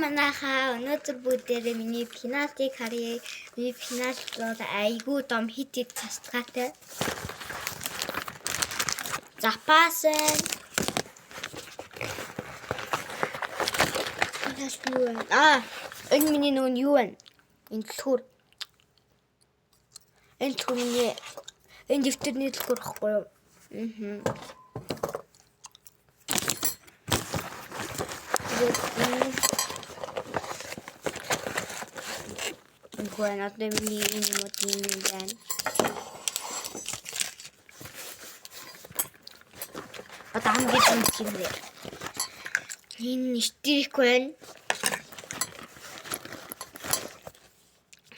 манайхаа өнөөдөр бүгдээрээ миний пенальтиг харъя. Миний пенальт бол айгүй дом хит цацгаатай. Запасан. Энэ миний нөгөө юу вэ? Энэ дэлгүүр. Энэ дэлгүүр миний энэ дэвтэрний дэлгүүр ихгүй юу? Гуйна одоо миний энэ модын юм байна. Одоо хамгийн юм бэ? Энэ стрик байна.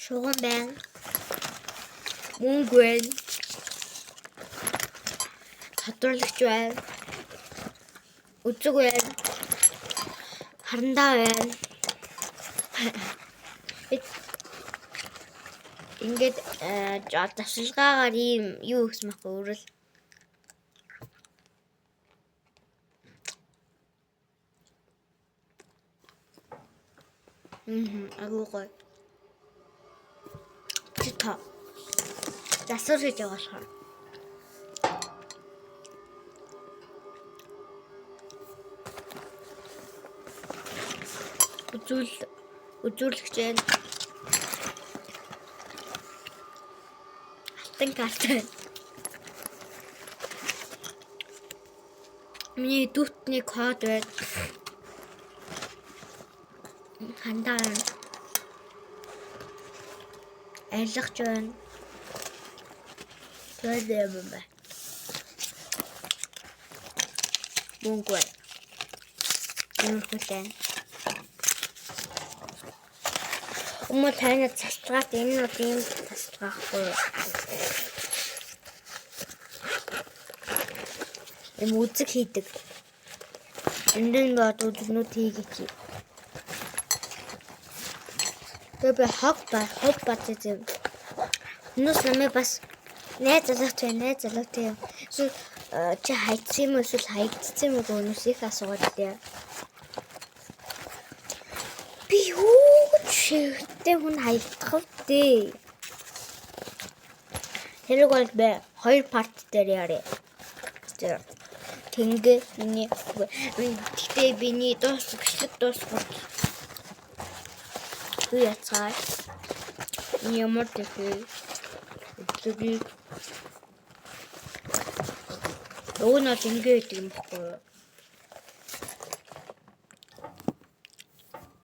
Шугам байна. Мөнгө байна. Татварлагч байна. Үзэг байна. Харандаа байна. Ингээд засалгаагаар ийм юу гэсэн мэт өөрөл. Агуугой. Чита. Засвар гэж яваашаа. Үзүүлэгч байна. Алтан карт байна. Миний дүүтний код байна. Хандаа байна. Арилгач байна. Тэрэм байна. Мөнгө байна. Энэ Умаа тайна цацгаат энэ нь тийм цацгаахгүй. Эм үзэг хийдэг. Эндэн бод үзэгнүүд хийгээч. Тэгээ хог бат тийм. Нүс намайг бас найзалгач юм. Чи хайцсан юм уу эсвэл хайгдсан юм уу нүсийг асуугаад дээ. Би юу шигтэй хүн хаягдах вэ? Тэрийг бол бай 2 парт дээр яриа. Тэнгэ миний тэгтээ биний бичлэг дуусах. Юу яцгаа? Ямар тэгээ. Өгнө тэнгэ гэдэг юм баггүй юу?